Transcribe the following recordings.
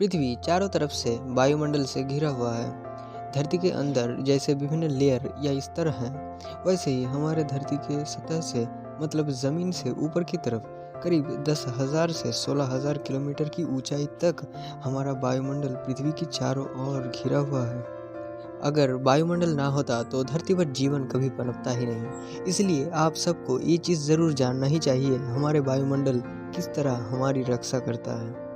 पृथ्वी चारों तरफ से वायुमंडल से घिरा हुआ है। धरती के अंदर जैसे विभिन्न लेयर या स्तर हैं, वैसे ही हमारे धरती के सतह से मतलब ज़मीन से ऊपर की तरफ करीब 10,000 से 16,000 किलोमीटर की ऊंचाई तक हमारा वायुमंडल पृथ्वी की चारों ओर घिरा हुआ है। अगर वायुमंडल ना होता तो धरती पर जीवन कभी पनपता ही नहीं। इसलिए आप सबको ये चीज़ ज़रूर जानना ही चाहिए, हमारे वायुमंडल किस तरह हमारी रक्षा करता है।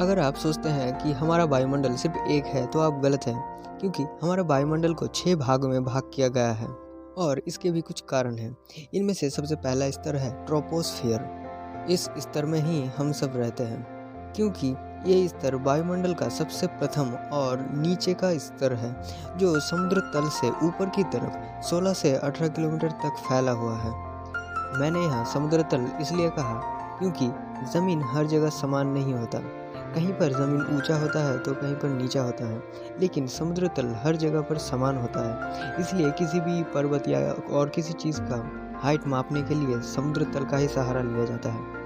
अगर आप सोचते हैं कि हमारा वायुमंडल सिर्फ एक है तो आप गलत हैं, क्योंकि हमारा वायुमंडल को 6 भागों में भाग किया गया है और इसके भी कुछ कारण हैं। इनमें से सबसे पहला स्तर है ट्रोपोस्फियर। इस स्तर में ही हम सब रहते हैं, क्योंकि ये स्तर वायुमंडल का सबसे प्रथम और नीचे का स्तर है, जो समुद्र तल से ऊपर की तरफ 16 से 18 किलोमीटर तक फैला हुआ है। मैंने यहाँ समुद्र तल इसलिए कहा क्योंकि ज़मीन हर जगह समान नहीं होता। कहीं पर ज़मीन ऊंचा होता है तो कहीं पर नीचा होता है, लेकिन समुद्र तल हर जगह पर समान होता है। इसलिए किसी भी पर्वत या और किसी चीज़ का हाइट मापने के लिए समुद्र तल का ही सहारा लिया जाता है।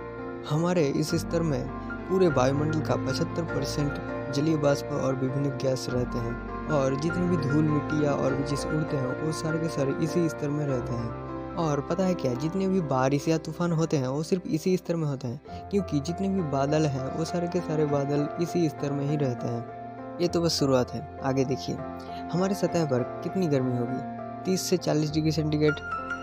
हमारे इस स्तर में पूरे वायुमंडल का 75% जलीय वाष्प और विभिन्न गैस रहते हैं, और जितनी भी धूल मिट्टी या और भी चीज़ उड़ते हैं वो सारे के सारे इसी स्तर में रहते हैं। और पता है क्या, जितने भी बारिश या तूफान होते हैं वो सिर्फ इसी स्तर में होते हैं, क्योंकि जितने भी बादल हैं वो सारे के सारे बादल इसी स्तर में ही रहते हैं। ये तो बस शुरुआत है, आगे देखिए हमारे सतह पर कितनी गर्मी होगी, 30 से 40 डिग्री सेंटीग्रेड।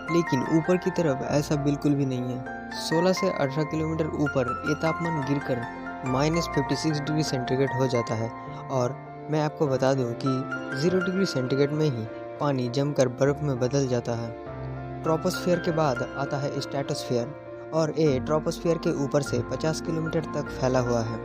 लेकिन ऊपर की तरफ ऐसा बिल्कुल भी नहीं है। 16 से 18 किलोमीटर ऊपर ये तापमान गिरकर -56 डिग्री सेंटीग्रेड हो जाता है। और मैं आपको बता दूं कि 0 डिग्री सेंटीग्रेड में ही पानी जमकर बर्फ़ में बदल जाता है। ट्रोपोस्फियर के बाद आता है स्ट्रेटोस्फियर, और ये ट्रोपोस्फियर के ऊपर से 50 किलोमीटर तक फैला हुआ है।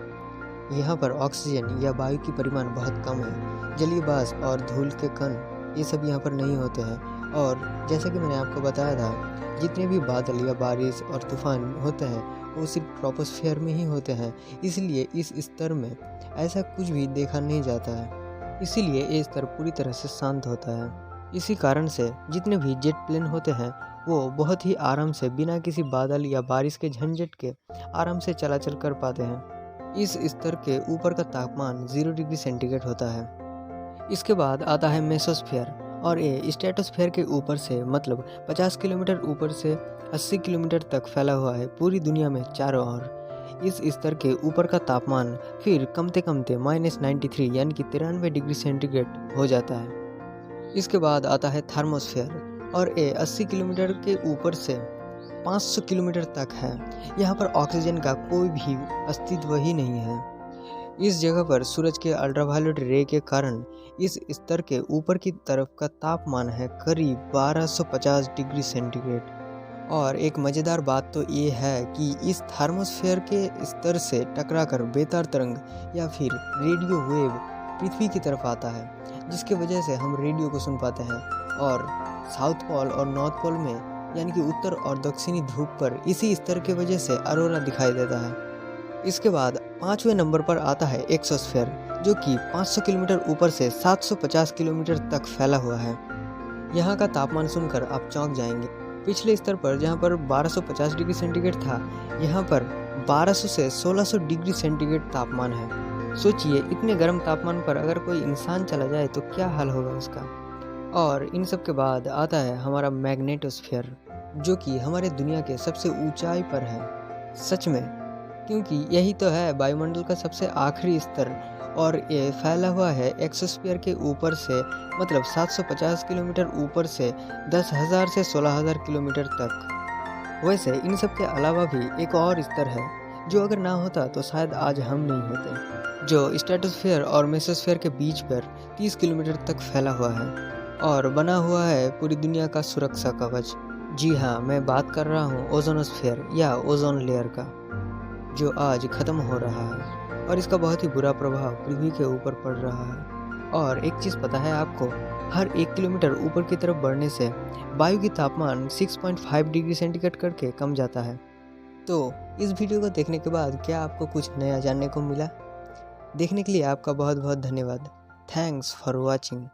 यहाँ पर ऑक्सीजन या वायु की परिमाण बहुत कम है। जलीय वाष्प और धूल के कण ये सब यहाँ पर नहीं होते हैं। और जैसा कि मैंने आपको बताया था, जितने भी बादल या बारिश और तूफान होते हैं वो सिर्फ ट्रोपोस्फियर में ही होते हैं। इसलिए इस स्तर में ऐसा कुछ भी देखा नहीं जाता है। इसीलिए ये स्तर पूरी तरह से शांत होता है। इसी कारण से जितने भी जेट प्लेन होते हैं वो बहुत ही आराम से बिना किसी बादल या बारिश के झंझट के आराम से चलाचल कर पाते हैं। इस स्तर के ऊपर का तापमान 0 डिग्री सेंटीग्रेड होता है। इसके बाद आता है मेसोस्फियर, और ये स्ट्रेटोस्फियर के ऊपर से मतलब 50 किलोमीटर ऊपर से 80 किलोमीटर तक फैला हुआ है पूरी दुनिया में चारों ओर। इस स्तर के ऊपर का तापमान फिर कमते कमते -93 यानी कि 93 डिग्री सेंटीग्रेड हो जाता है। इसके बाद आता है थर्मोस्फियर, और ये 80 किलोमीटर के ऊपर से 500 किलोमीटर तक है। यहाँ पर ऑक्सीजन का कोई भी अस्तित्व ही नहीं है। इस जगह पर सूरज के अल्ट्रावायलेट रे के कारण इस स्तर के ऊपर की तरफ का तापमान है करीब 1250 डिग्री सेंटीग्रेड। और एक मज़ेदार बात तो ये है कि इस थर्मोस्फियर के स्तर से टकराकर बेतार तरंग या फिर रेडियो वेव पृथ्वी की तरफ आता है, जिसके वजह से हम रेडियो को सुन पाते हैं। और साउथ पोल और नॉर्थ पोल में यानी कि उत्तर और दक्षिणी ध्रुव पर इसी स्तर के वजह से अरोरा दिखाई देता है। इसके बाद 5वें नंबर पर आता है एक्सोस्फीयर, जो कि 500 किलोमीटर ऊपर से 750 किलोमीटर तक फैला हुआ है। यहाँ का तापमान सुनकर आप चौंक जाएंगे। पिछले स्तर पर जहाँ पर 1250 डिग्री सेंटीग्रेड था, यहाँ पर 1200 से 1600 डिग्री सेंटीग्रेड तापमान है। सोचिए, इतने गर्म तापमान पर अगर कोई इंसान चला जाए तो क्या हाल होगा उसका। और इन सब के बाद आता है हमारा मैग्नेटोस्फीयर, जो कि हमारे दुनिया के सबसे ऊंचाई पर है। सच में, क्योंकि यही तो है वायुमंडल का सबसे आखिरी स्तर, और ये फैला हुआ है एक्सोस्फीयर के ऊपर से मतलब 750 किलोमीटर ऊपर से 10,000 से 16,000 किलोमीटर तक। वैसे इन सब के अलावा भी एक और स्तर है, जो अगर ना होता तो शायद आज हम नहीं होते, जो स्ट्रेटोस्फीयर और मेसोस्फीयर के बीच पर 30 किलोमीटर तक फैला हुआ है और बना हुआ है पूरी दुनिया का सुरक्षा कवच। जी हाँ, मैं बात कर रहा हूँ ओजोनोस्फीयर या ओजोन लेयर का, जो आज ख़त्म हो रहा है और इसका बहुत ही बुरा प्रभाव पृथ्वी के ऊपर पड़ रहा है। और एक चीज़ पता है आपको, हर 1 किलोमीटर ऊपर की तरफ बढ़ने से वायु की तापमान 6.5 डिग्री सेंटीग्रेड करके कम जाता है। तो इस वीडियो को देखने के बाद क्या आपको कुछ नया जानने को मिला? देखने के लिए आपका बहुत बहुत धन्यवाद। Thanks for watching.